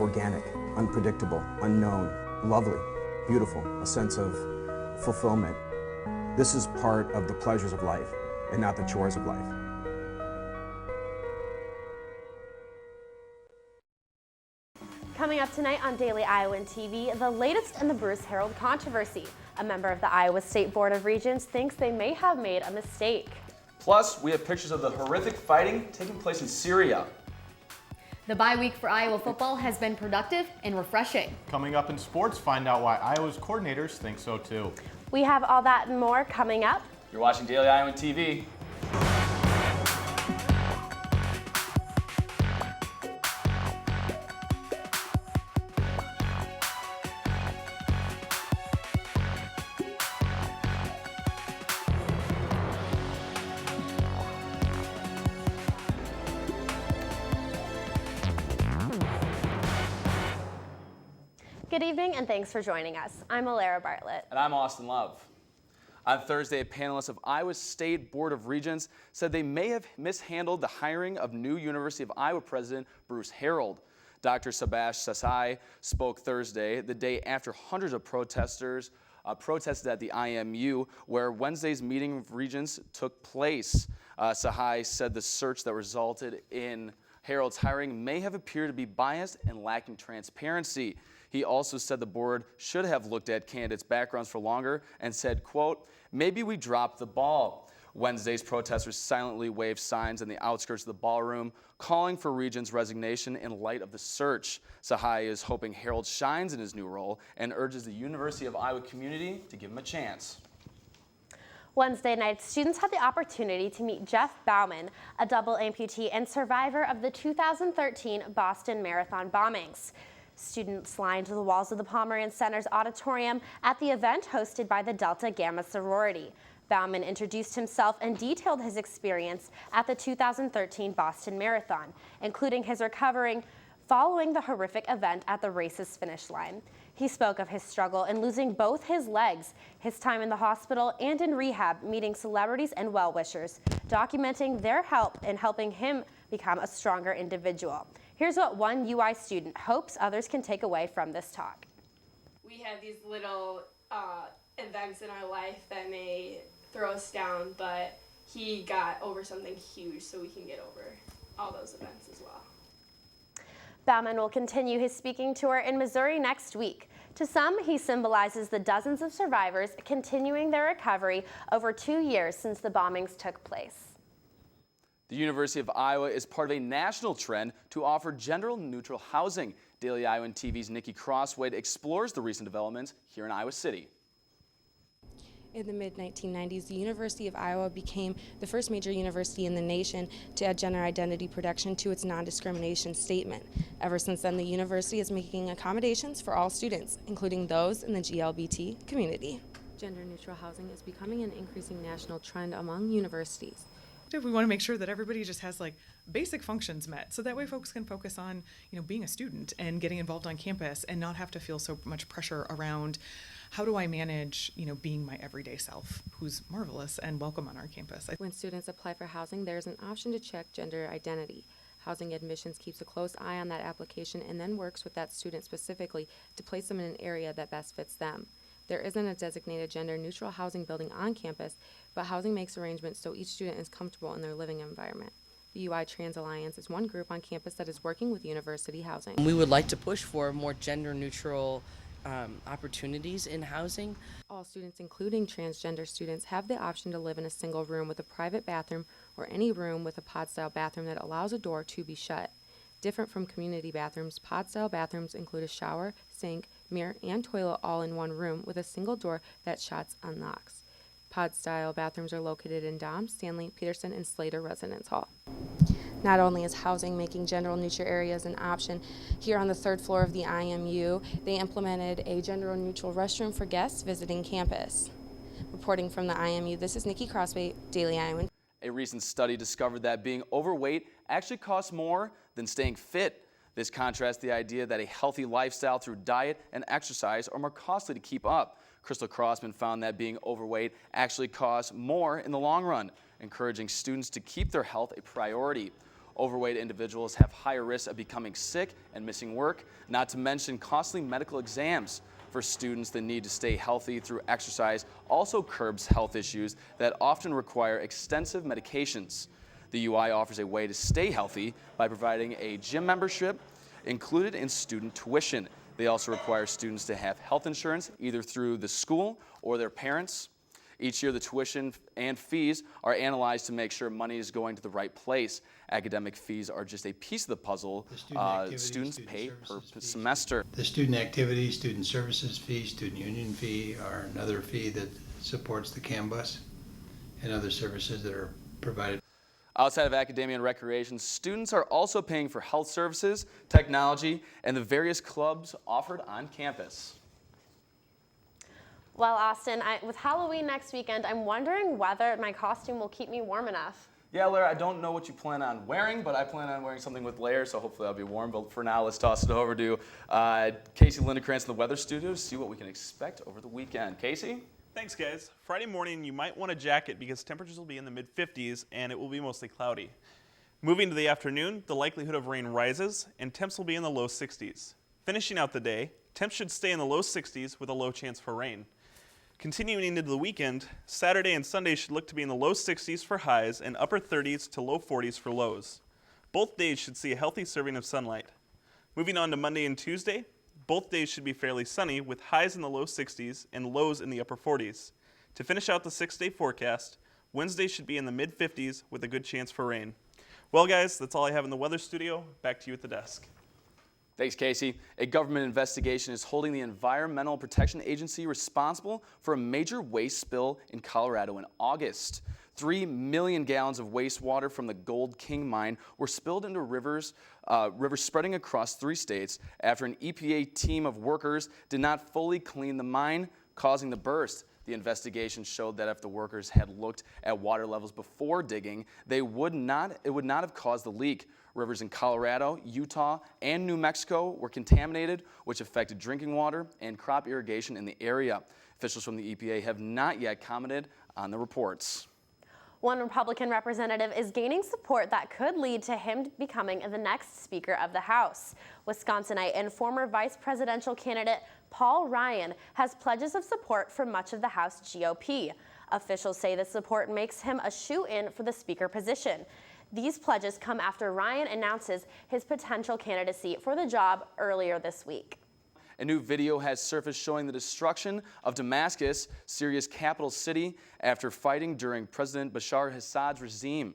organic, unpredictable, unknown, lovely, beautiful, a sense of fulfillment. This is part of the pleasures of life and not the chores of life. Coming up tonight on Daily Iowan TV, the latest in the Bruce Herald controversy. A member of the Iowa State Board of Regents thinks they may have made a mistake. Plus, we have pictures of the horrific fighting taking place in Syria. The bye week for Iowa football has been productive and refreshing. Coming up in sports, find out why Iowa's coordinators think so too. We have all that and more coming up. You're watching Daily Iowan TV. Good evening and thanks for joining us. I'm Alara Bartlett. And I'm Austin Love. On Thursday, a panelist of Iowa State Board of Regents said they may have mishandled the hiring of new University of Iowa President Bruce Herald. Dr. Sabash Sasai spoke Thursday, the day after hundreds of protesters protested at the IMU, where Wednesday's meeting of regents took place. Sahai said the search that resulted in Herald's hiring may have appeared to be biased and lacking transparency. He also said the board should have looked at candidates' backgrounds for longer and said, quote, "Maybe we dropped the ball." Wednesday's protesters silently waved signs in the outskirts of the ballroom, calling for Regent's resignation in light of the search. Sahai is hoping Herald shines in his new role and urges the University of Iowa community to give him a chance. Wednesday night, students had the opportunity to meet Jeff Bauman, a double amputee and survivor of the 2013 Boston Marathon bombings. Students lined the walls of the Pomerantz Center's auditorium at the event hosted by the Delta Gamma sorority. Bauman introduced himself and detailed his experience at the 2013 Boston Marathon, including his recovering following the horrific event at the race's finish line. He spoke of his struggle in losing both his legs, his time in the hospital and in rehab, meeting celebrities and well-wishers, documenting their help in helping him become a stronger individual. Here's what one UI student hopes others can take away from this talk. We have these little events in our life that may throw us down, but he got over something huge, so we can get over all those events as well. Bauman will continue his speaking tour in Missouri next week. To some, he symbolizes the dozens of survivors continuing their recovery over 2 years since the bombings took place. The University of Iowa is part of a national trend to offer gender-neutral housing. Daily Iowan TV's Nikki Crosswade explores the recent developments here in Iowa City. In the mid-1990s, the University of Iowa became the first major university in the nation to add gender identity protection to its non-discrimination statement. Ever since then, the university is making accommodations for all students, including those in the GLBT community. Gender-neutral housing is becoming an increasing national trend among universities. We want to make sure that everybody just has like basic functions met, so that way folks can focus on, being a student and getting involved on campus and not have to feel so much pressure around how do I manage, being my everyday self, who's marvelous and welcome on our campus. When students apply for housing, there's an option to check gender identity. Housing Admissions keeps a close eye on that application and then works with that student specifically to place them in an area that best fits them. There isn't a designated gender-neutral housing building on campus, but housing makes arrangements so each student is comfortable in their living environment. The UI Trans Alliance is one group on campus that is working with university housing. We would like to push for more gender-neutral opportunities in housing. All students, including transgender students, have the option to live in a single room with a private bathroom or any room with a pod-style bathroom that allows a door to be shut. Different from community bathrooms, pod-style bathrooms include a shower, sink, mirror, and toilet all in one room with a single door that shuts and locks. Pod-style bathrooms are located in Dom, Stanley, Peterson, and Slater Residence Hall. Not only is housing making gender-neutral areas an option, here on the third floor of the IMU, they implemented a gender-neutral restroom for guests visiting campus. Reporting from the IMU, this is Nikki Crossway, Daily Iowan. A recent study discovered that being overweight actually costs more than staying fit. This contrasts the idea that a healthy lifestyle through diet and exercise are more costly to keep up. Crystal Crossman found that being overweight actually costs more in the long run, encouraging students to keep their health a priority. Overweight individuals have higher risks of becoming sick and missing work, not to mention costly medical exams. For students, the need to stay healthy through exercise also curbs health issues that often require extensive medications. The UI offers a way to stay healthy by providing a gym membership included in student tuition. They also require students to have health insurance either through the school or their parents. Each year, the tuition and fees are analyzed to make sure money is going to the right place. Academic fees are just a piece of the puzzle students pay per semester. The student activity, student services fee, student union fee are another fee that supports the CAM bus and other services that are provided. Outside of academia and recreation, students are also paying for health services, technology, and the various clubs offered on campus. Well, Austin, with Halloween next weekend, I'm wondering whether my costume will keep me warm enough. Yeah, Lara, I don't know what you plan on wearing, but I plan on wearing something with layers, so hopefully I'll be warm. But for now, let's toss it over to Casey Lindekrantz in the weather studio to see what we can expect over the weekend. Casey? Thanks, guys. Friday morning, you might want a jacket because temperatures will be in the mid-50s and it will be mostly cloudy. Moving to the afternoon, the likelihood of rain rises and temps will be in the low 60s. Finishing out the day, temps should stay in the low 60s with a low chance for rain. Continuing into the weekend, Saturday and Sunday should look to be in the low 60s for highs and upper 30s to low 40s for lows. Both days should see a healthy serving of sunlight. Moving on to Monday and Tuesday, both days should be fairly sunny with highs in the low 60s and lows in the upper 40s. To finish out the 6-day forecast, Wednesday should be in the mid-50s with a good chance for rain. Well, guys, that's all I have in the weather studio. Back to you at the desk. Thanks, Casey. A government investigation is holding the Environmental Protection Agency responsible for a major waste spill in Colorado in August. 3 million gallons of wastewater from the Gold King mine were spilled into rivers spreading across 3 states after an EPA team of workers did not fully clean the mine, causing the burst. The investigation showed that if the workers had looked at water levels before digging, it would not have caused the leak. Rivers in Colorado, Utah, and New Mexico were contaminated, which affected drinking water and crop irrigation in the area. Officials from the EPA have not yet commented on the reports. One Republican representative is gaining support that could lead to him becoming the next Speaker of the House. Wisconsinite and former vice presidential candidate Paul Ryan has pledges of support from much of the House GOP. Officials say the support makes him a shoe-in for the Speaker position. These pledges come after Ryan announces his potential candidacy for the job earlier this week. A new video has surfaced showing the destruction of Damascus, Syria's capital city, after fighting during President Bashar al-Assad's regime.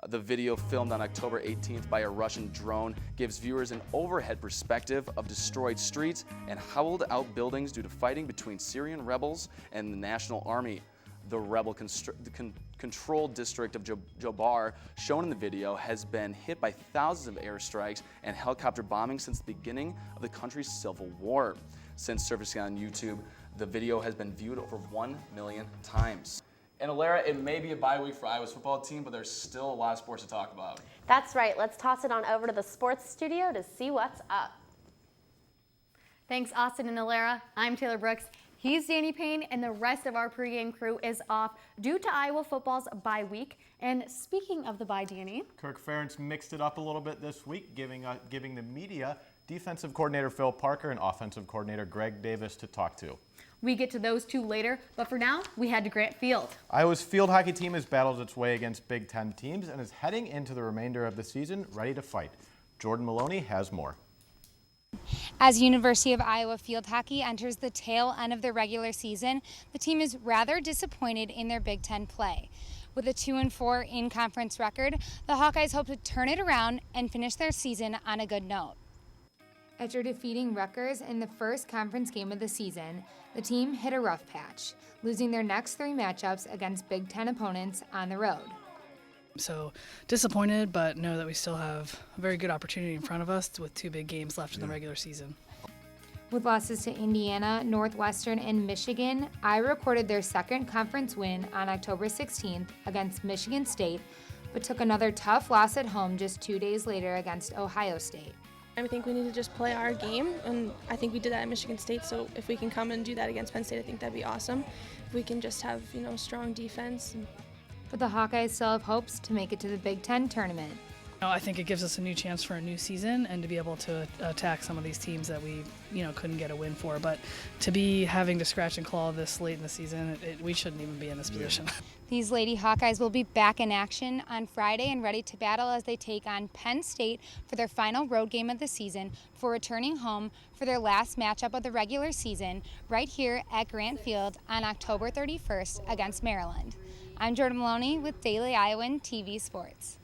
The video, filmed on October 18th by a Russian drone, gives viewers an overhead perspective of destroyed streets and hollowed-out buildings due to fighting between Syrian rebels and the National Army. The rebel-controlled district of Jobar, shown in the video, has been hit by thousands of airstrikes and helicopter bombings since the beginning of the country's civil war. Since surfacing on YouTube, the video has been viewed over 1 million times. And Alara, it may be a bye week for Iowa's football team, but there's still a lot of sports to talk about. That's right. Let's toss it on over to the sports studio to see what's up. Thanks, Austin and Alara. I'm Taylor Brooks. He's Danny Payne, and the rest of our pregame crew is off due to Iowa football's bye week. And speaking of the bye, Danny, Kirk Ferentz mixed it up a little bit this week, giving the media defensive coordinator Phil Parker and offensive coordinator Greg Davis to talk to. we get to those two later, but for now, we head to Grant Field. Iowa's field hockey team has battled its way against Big Ten teams and is heading into the remainder of the season ready to fight. Jordan Maloney has more. As University of Iowa field hockey enters the tail end of the regular season, the team is rather disappointed in their Big Ten play. With a 2-4 in-conference record, the Hawkeyes hope to turn it around and finish their season on a good note. After defeating Rutgers in the first conference game of the season, the team hit a rough patch, losing their next 3 matchups against Big Ten opponents on the road. So disappointed, but know that we still have a very good opportunity in front of us with 2 big games left in the regular season. With losses to Indiana, Northwestern, and Michigan, Iowa recorded their second conference win on October 16th against Michigan State, but took another tough loss at home just 2 days later against Ohio State. I think we need to just play our game, and I think we did that at Michigan State, so if we can come and do that against Penn State, I think that'd be awesome. If we can just have, strong defense. But the Hawkeyes still have hopes to make it to the Big Ten tournament. I think it gives us a new chance for a new season and to be able to attack some of these teams that we, couldn't get a win for. But to be having to scratch and claw this late in the season, we shouldn't even be in this position. These Lady Hawkeyes will be back in action on Friday and ready to battle as they take on Penn State for their final road game of the season before returning home for their last matchup of the regular season right here at Grant Field on October 31st against Maryland. I'm Jordan Maloney with Daily Iowan TV Sports.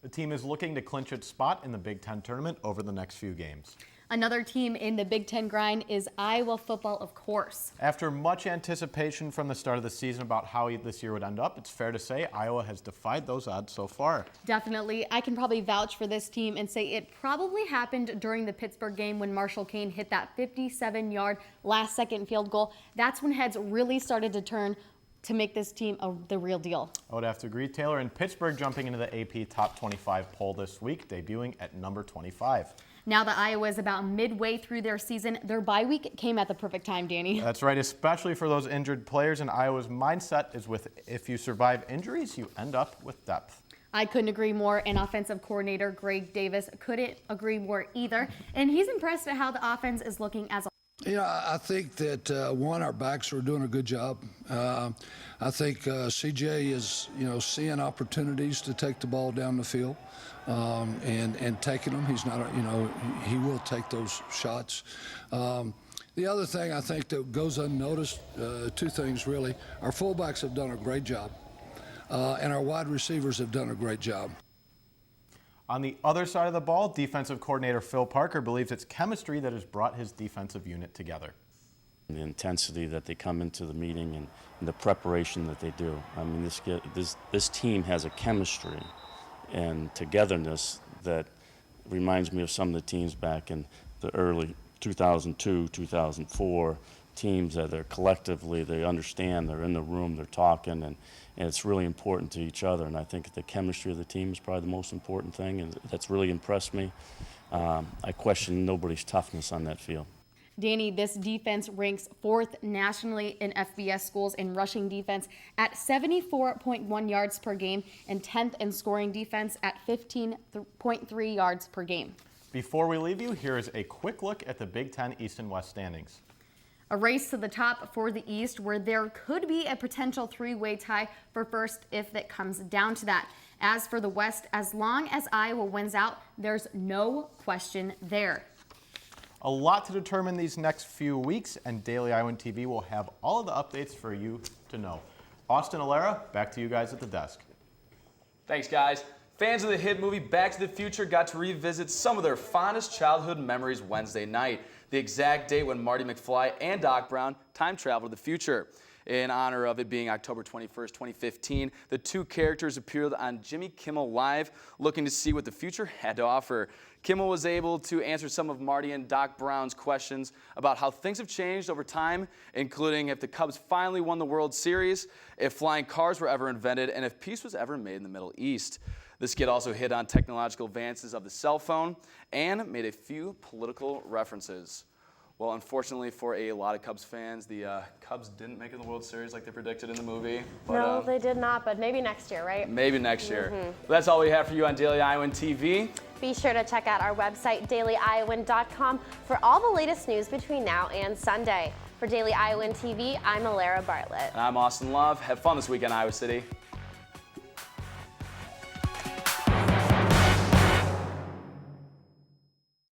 The team is looking to clinch its spot in the Big Ten tournament over the next few games. Another team in the Big Ten grind is Iowa football, of course. After much anticipation from the start of the season about how this year would end up, it's fair to say Iowa has defied those odds so far. Definitely. I can probably vouch for this team and say it probably happened during the Pittsburgh game when Marshall Kane hit that 57-yard last-second field goal. That's when heads really started to turn to make this team the real deal. I would have to agree, Taylor. And Pittsburgh jumping into the AP Top 25 poll this week, debuting at number 25. Now that Iowa is about midway through their season, their bye week came at the perfect time, Danny. That's right, especially for those injured players. And Iowa's mindset is if you survive injuries, you end up with depth. I couldn't agree more, and offensive coordinator Greg Davis couldn't agree more either. And he's impressed at how the offense is looking as a I think that, our backs are doing a good job. I think CJ is, seeing opportunities to take the ball down the field and taking them. He's not, he will take those shots. The other thing I think that goes unnoticed, two things really, our fullbacks have done a great job, and our wide receivers have done a great job. On the other side of the ball, defensive coordinator Phil Parker believes it's chemistry that has brought his defensive unit together. The intensity that they come into the meeting and the preparation that they do. I mean, this team has a chemistry and togetherness that reminds me of some of the teams back in the early 2002, 2004, teams that are collectively, they understand, they're in the room, they're talking, and it's really important to each other. And I think the chemistry of the team is probably the most important thing, and that's really impressed me. I question nobody's toughness on that field. Danny, this defense ranks 4th nationally in FBS schools in rushing defense at 74.1 yards per game and 10th in scoring defense at 15.3 yards per game. Before we leave you, here is a quick look at the Big Ten East and West standings. A race to the top for the East where there could be a potential three-way tie for first if it comes down to that. As for the West, as long as Iowa wins out, there's no question there. A lot to determine these next few weeks, and Daily Iowan TV will have all of the updates for you to know. Austin, Alera, back to you guys at the desk. Thanks, guys. Fans of the hit movie Back to the Future got to revisit some of their fondest childhood memories Wednesday night, the exact date when Marty McFly and Doc Brown time traveled to the future. In honor of it being October 21st, 2015, the two characters appeared on Jimmy Kimmel Live, looking to see what the future had to offer. Kimmel was able to answer some of Marty and Doc Brown's questions about how things have changed over time, including if the Cubs finally won the World Series, if flying cars were ever invented, and if peace was ever made in the Middle East. The skit also hit on technological advances of the cell phone and made a few political references. Well, unfortunately for a lot of Cubs fans, the Cubs didn't make it in the World Series like they predicted in the movie. But, no, they did not, but maybe next year, right? Maybe next year. Well, that's all we have for you on Daily Iowan TV. Be sure to check out our website, dailyiowan.com, for all the latest news between now and Sunday. For Daily Iowan TV, I'm Alera Bartlett. And I'm Austin Love. Have fun this weekend, Iowa City.